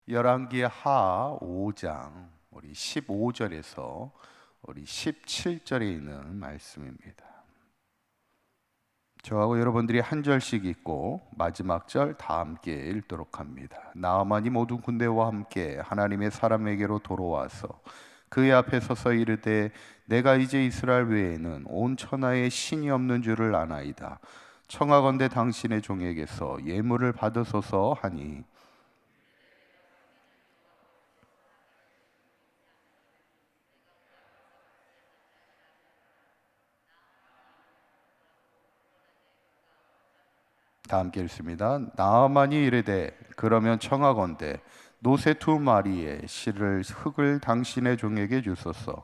열왕기 하 5장 우리 15절에서 우리 17절에 있는 말씀입니다. 저하고 여러분들이 한 절씩 읽고 마지막 절 다 함께 읽도록 합니다. 나아만이 모든 군대와 함께 하나님의 사람에게로 돌아와서 그의 앞에 서서 이르되 내가 이제 이스라엘 외에는 온 천하에 신이 없는 줄을 아나이다. 청하건대 당신의 종에게서 예물을 받으소서 하니 다 함께 읽습니다. 나아만이 이르되 그러면 청하건대 노새 2마리의 실을 흙을 당신의 종에게 주소서.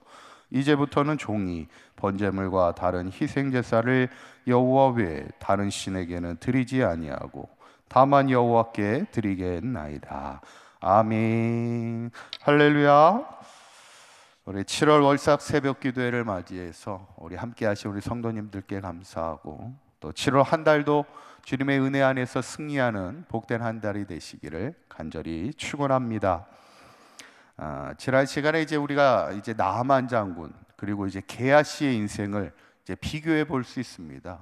이제부터는 종이 번제물과 다른 희생제사를 여호와 외에 다른 신에게는 드리지 아니하고 다만 여호와께 드리겠나이다. 아멘. 할렐루야. 우리 7월 월삭 새벽 기도회를 맞이해서 우리 함께 하신 우리 성도님들께 감사하고 또 7월 한 달도 주님의 은혜 안에서 승리하는 복된 한 달이 되시기를 간절히 축원합니다. 지난 시간에 이제 우리가 이제 나아만 장군 그리고 이제 게하시의 인생을 이제 비교해 볼 수 있습니다.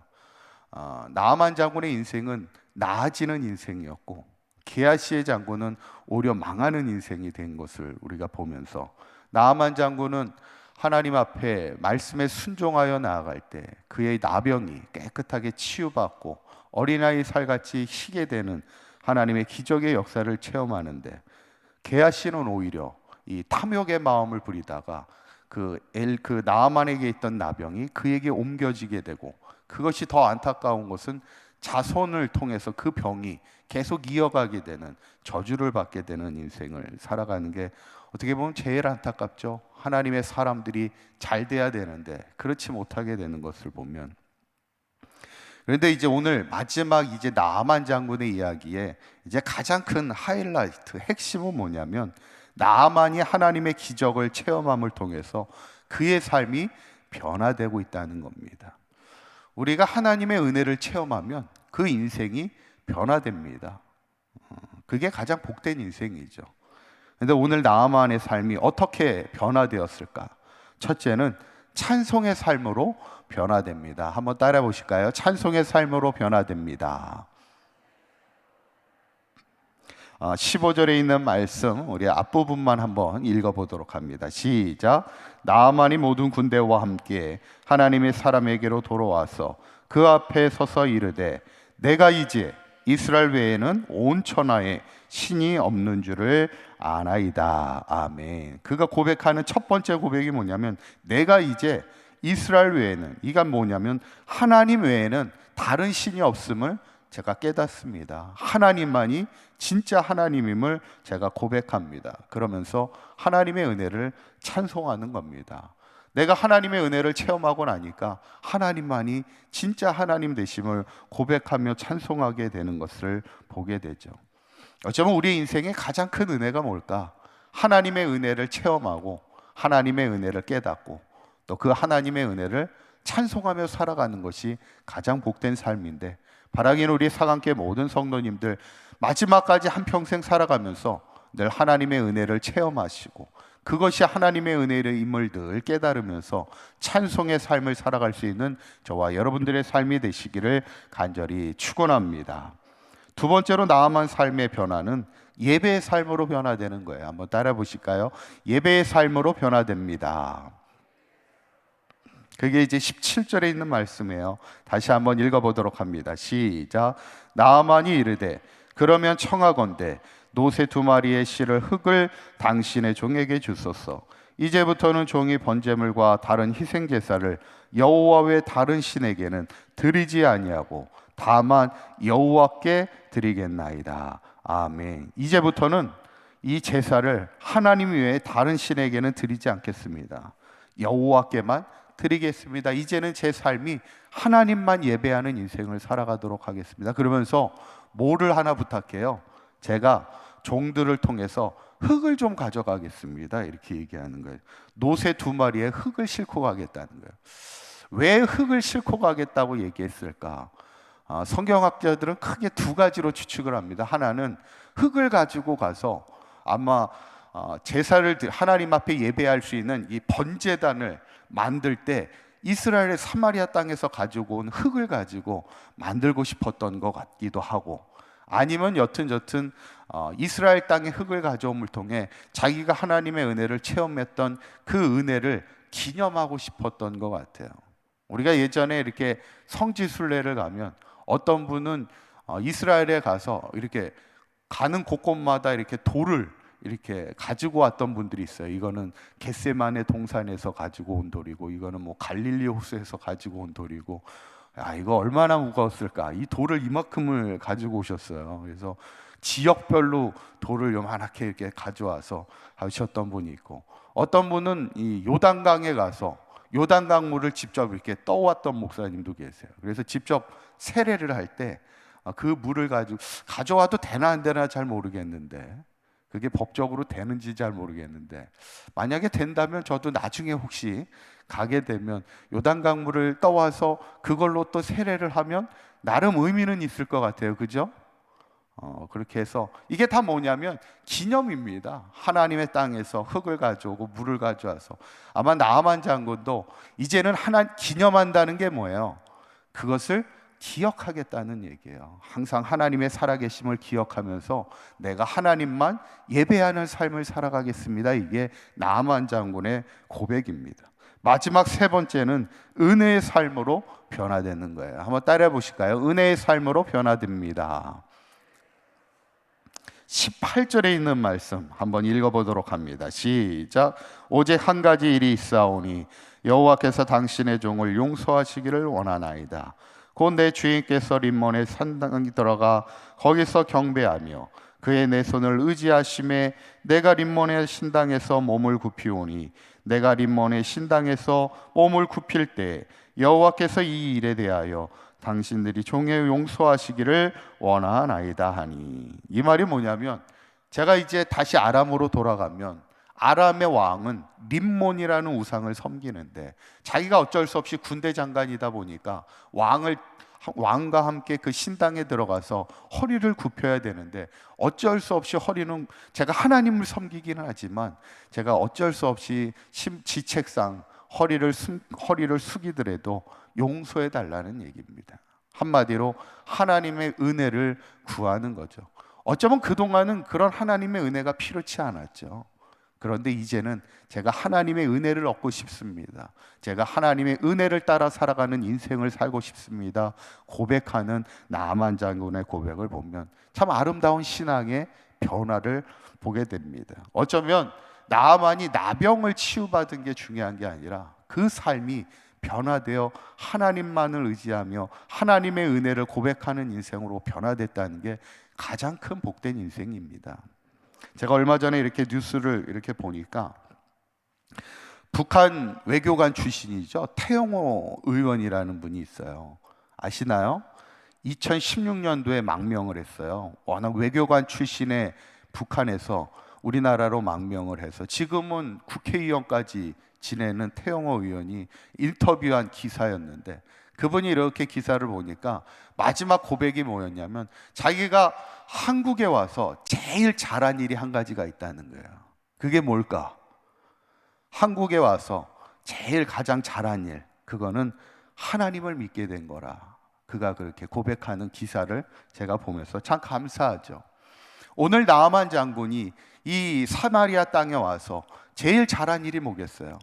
나아만 장군의 인생은 나아지는 인생이었고 게하시의 장군은 오히려 망하는 인생이 된 것을 우리가 보면서 나아만 장군은 하나님 앞에 말씀에 순종하여 나아갈 때 그의 나병이 깨끗하게 치유받고 어린아이 살같이 희게 되는 하나님의 기적의 역사를 체험하는데 게하시는 오히려 이 탐욕의 마음을 부리다가 그 나아만에게 있던 나병이 그에게 옮겨지게 되고 그것이 더 안타까운 것은 자손을 통해서 그 병이 계속 이어가게 되는 저주를 받게 되는 인생을 살아가는 게 어떻게 보면 제일 안타깝죠. 하나님의 사람들이 잘 돼야 되는데 그렇지 못하게 되는 것을 보면. 그런데 이제 오늘 마지막 이제 나아만 장군의 이야기에 이제 가장 큰 하이라이트, 핵심은 뭐냐면 나아만이 하나님의 기적을 체험함을 통해서 그의 삶이 변화되고 있다는 겁니다. 우리가 하나님의 은혜를 체험하면 그 인생이 변화됩니다. 그게 가장 복된 인생이죠. 그런데 오늘 나아만의 삶이 어떻게 변화되었을까? 첫째는 찬송의 삶으로 변화됩니다. 한번 따라 보실까요? 찬송의 삶으로 변화됩니다. 15절에 있는 말씀 우리 앞부분만 한번 읽어보도록 합니다. 시작. 나아만이 모든 군대와 함께 하나님의 사람에게로 돌아와서 그 앞에 서서 이르되 내가 이제 이스라엘 외에는 온 천하에 신이 없는 줄을 아나이다. 아멘. 그가 고백하는 첫 번째 고백이 뭐냐면 내가 이제 이스라엘 외에는, 이가 뭐냐면 하나님 외에는 다른 신이 없음을 제가 깨닫습니다. 하나님만이 진짜 하나님임을 제가 고백합니다. 그러면서 하나님의 은혜를 찬송하는 겁니다. 내가 하나님의 은혜를 체험하고 나니까 하나님만이 진짜 하나님 되심을 고백하며 찬송하게 되는 것을 보게 되죠. 어쩌면 우리 인생의 가장 큰 은혜가 뭘까? 하나님의 은혜를 체험하고 하나님의 은혜를 깨닫고 또 그 하나님의 은혜를 찬송하며 살아가는 것이 가장 복된 삶인데, 바라기는 우리 사강교회 모든 성도님들 마지막까지 한평생 살아가면서 늘 하나님의 은혜를 체험하시고 그것이 하나님의 은혜임을 늘 깨달으면서 찬송의 삶을 살아갈 수 있는 저와 여러분들의 삶이 되시기를 간절히 축원합니다. 두 번째로 나아만 삶의 변화는 예배의 삶으로 변화되는 거예요. 한번 따라 보실까요? 예배의 삶으로 변화됩니다. 그게 이제 17절에 있는 말씀이에요. 다시 한번 읽어보도록 합니다. 시작. 나아만이 이르되 그러면 청하건대 노새 2마리의 실을 흙을 당신의 종에게 주소서. 이제부터는 종이 번제물과 다른 희생제사를 여호와 외 다른 신에게는 드리지 아니하고 다만 여호와께 드리겠나이다. 아멘. 이제부터는 이 제사를 하나님 외에 다른 신에게는 드리지 않겠습니다. 여호와께만 드리겠습니다. 이제는 제 삶이 하나님만 예배하는 인생을 살아가도록 하겠습니다. 그러면서 뭐를 하나 부탁해요? 제가 종들을 통해서 흙을 좀 가져가겠습니다. 이렇게 얘기하는 거예요. 노새 2마리의 흙을 싣고 가겠다는 거예요. 왜 흙을 싣고 가겠다고 얘기했을까? 성경학자들은 크게 2가지로 추측을 합니다. 하나는 흙을 가지고 가서 아마 제사를 하나님 앞에 예배할 수 있는 이 번제단을 만들 때 이스라엘의 사마리아 땅에서 가지고 온 흙을 가지고 만들고 싶었던 것 같기도 하고, 아니면 여튼 이스라엘 땅의 흙을 가져옴을 통해 자기가 하나님의 은혜를 체험했던 그 은혜를 기념하고 싶었던 것 같아요. 우리가 예전에 이렇게 성지순례를 가면 어떤 분은 이스라엘에 가서 이렇게 가는 곳곳마다 이렇게 돌을 이렇게 가지고 왔던 분들이 있어요. 이거는 겟세마네 동산에서 가지고 온 돌이고, 이거는 뭐 갈릴리 호수에서 가지고 온 돌이고, 이거 얼마나 무거웠을까. 이 돌을 이만큼을 가지고 오셨어요. 그래서 지역별로 돌을 요만하게 이렇게 가져와서 하셨던 분이 있고, 어떤 분은 이 요단강에 가서 요단강 물을 직접 이렇게 떠왔던 목사님도 계세요. 그래서 직접 세례를 할 때 그 물을 가지고 가져와도 되나 안 되나 잘 모르겠는데, 그게 법적으로 되는지 잘 모르겠는데, 만약에 된다면 저도 나중에 혹시 가게 되면 요단강 물을 떠와서 그걸로 또 세례를 하면 나름 의미는 있을 것 같아요. 그죠? 그렇게 해서 이게 다 뭐냐면 기념입니다. 하나님의 땅에서 흙을 가져오고 물을 가져와서, 아마 나아만 장군도 이제는 하나 기념한다는 게 뭐예요? 그것을 기억하겠다는 얘기예요. 항상 하나님의 살아계심을 기억하면서 내가 하나님만 예배하는 삶을 살아가겠습니다. 이게 나아만 장군의 고백입니다. 마지막 세 번째는 은혜의 삶으로 변화되는 거예요. 한번 따라해 보실까요? 은혜의 삶으로 변화됩니다. 18절에 있는 말씀 한번 읽어보도록 합니다. 시작. 오직 한 가지 일이 있사오니 여호와께서 당신의 종을 용서하시기를 원하나이다. 곧 내 주인께서 림몬의 산당에 들어가 거기서 경배하며 그의 내 손을 의지하심에 내가 림몬의 신당에서 몸을 굽히오니, 내가 림몬의 신당에서 몸을 굽힐 때 여호와께서 이 일에 대하여 당신들이 종의 용서하시기를 원하나이다 하니. 이 말이 뭐냐면, 제가 이제 다시 아람으로 돌아가면 아람의 왕은 림몬이라는 우상을 섬기는데, 자기가 어쩔 수 없이 군대 장관이다 보니까 왕과 함께 그 신당에 들어가서 허리를 굽혀야 되는데, 어쩔 수 없이 허리는, 제가 하나님을 섬기기는 하지만 제가 어쩔 수 없이 지책상 허리를 숙이더라도 용서해 달라는 얘기입니다. 한마디로 하나님의 은혜를 구하는 거죠. 어쩌면 그동안은 그런 하나님의 은혜가 필요치 않았죠. 그런데 이제는 제가 하나님의 은혜를 얻고 싶습니다. 제가 하나님의 은혜를 따라 살아가는 인생을 살고 싶습니다. 고백하는 나아만 장군의 고백을 보면 참 아름다운 신앙의 변화를 보게 됩니다. 어쩌면 나아만이 나병을 치유받은 게 중요한 게 아니라 그 삶이 변화되어 하나님만을 의지하며 하나님의 은혜를 고백하는 인생으로 변화됐다는 게 가장 큰 복된 인생입니다. 제가 얼마 전에 이렇게 뉴스를 이렇게 보니까 북한 외교관 출신이죠. 태영호 의원이라는 분이 있어요. 아시나요? 2016년도에 망명을 했어요. 워낙 외교관 출신의 북한에서 우리나라로 망명을 해서 지금은 국회의원까지 지내는 태영호 의원이 인터뷰한 기사였는데, 그분이 이렇게 기사를 보니까 마지막 고백이 뭐였냐면, 자기가 한국에 와서 제일 잘한 일이 한 가지가 있다는 거예요. 그게 뭘까? 한국에 와서 제일 가장 잘한 일, 그거는 하나님을 믿게 된 거라. 그가 그렇게 고백하는 기사를 제가 보면서 참 감사하죠. 오늘 나아만 장군이 이 사마리아 땅에 와서 제일 잘한 일이 뭐겠어요?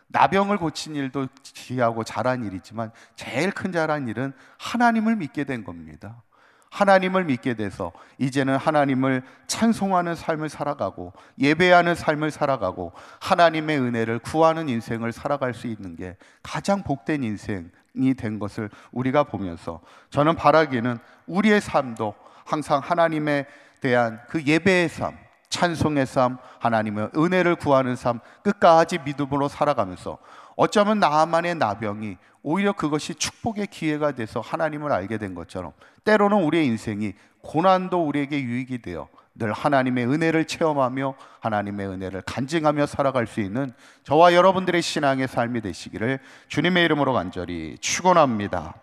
나병을 고친 일도 귀하고 잘한 일이지만 제일 큰 잘한 일은 하나님을 믿게 된 겁니다. 하나님을 믿게 돼서 이제는 하나님을 찬송하는 삶을 살아가고 예배하는 삶을 살아가고 하나님의 은혜를 구하는 인생을 살아갈 수 있는 게 가장 복된 인생이 된 것을 우리가 보면서, 저는 바라기는 우리의 삶도 항상 하나님에 대한 그 예배의 삶, 찬송의 삶, 하나님의 은혜를 구하는 삶, 끝까지 믿음으로 살아가면서 어쩌면 나만의 나병이 오히려 그것이 축복의 기회가 돼서 하나님을 알게 된 것처럼, 때로는 우리의 인생이 고난도 우리에게 유익이 되어 늘 하나님의 은혜를 체험하며 하나님의 은혜를 간증하며 살아갈 수 있는 저와 여러분들의 신앙의 삶이 되시기를 주님의 이름으로 간절히 축원합니다.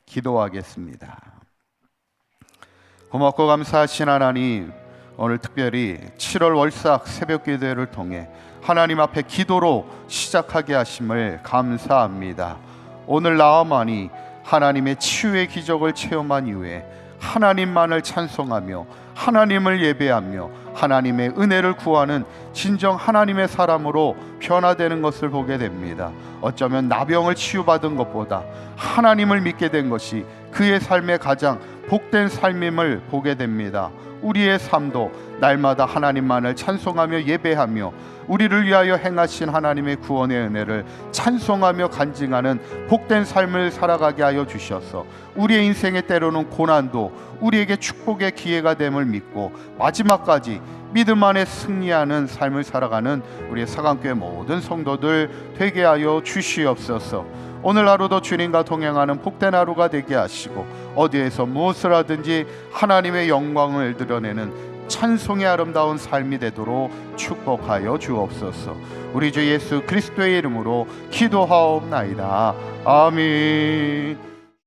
기도하겠습니다. 고맙고 감사하신 하나님, 오늘 특별히 7월 월삭 새벽 기도회를 통해 하나님 앞에 기도로 시작하게 하심을 감사합니다. 오늘 나아만이 하나님의 치유의 기적을 체험한 이후에 하나님만을 찬송하며 하나님을 예배하며 하나님의 은혜를 구하는 진정 하나님의 사람으로 변화되는 것을 보게 됩니다. 어쩌면 나병을 치유받은 것보다 하나님을 믿게 된 것이 그의 삶의 가장 복된 삶임을 보게 됩니다. 우리의 삶도 날마다 하나님만을 찬송하며 예배하며 우리를 위하여 행하신 하나님의 구원의 은혜를 찬송하며 간증하는 복된 삶을 살아가게 하여 주셔서 우리의 인생의 때로는 고난도 우리에게 축복의 기회가 됨을 믿고 마지막까지 믿음 안에 승리하는 삶을 살아가는 우리의 사강교회 모든 성도들 되게 하여 주시옵소서. 오늘 하루도 주님과 동행하는 복된 하루가 되게 하시고 어디에서 무엇을 하든지 하나님의 영광을 드러내는 찬송의 아름다운 삶이 되도록 축복하여 주옵소서. 우리 주 예수 그리스도의 이름으로 기도하옵나이다. 아멘.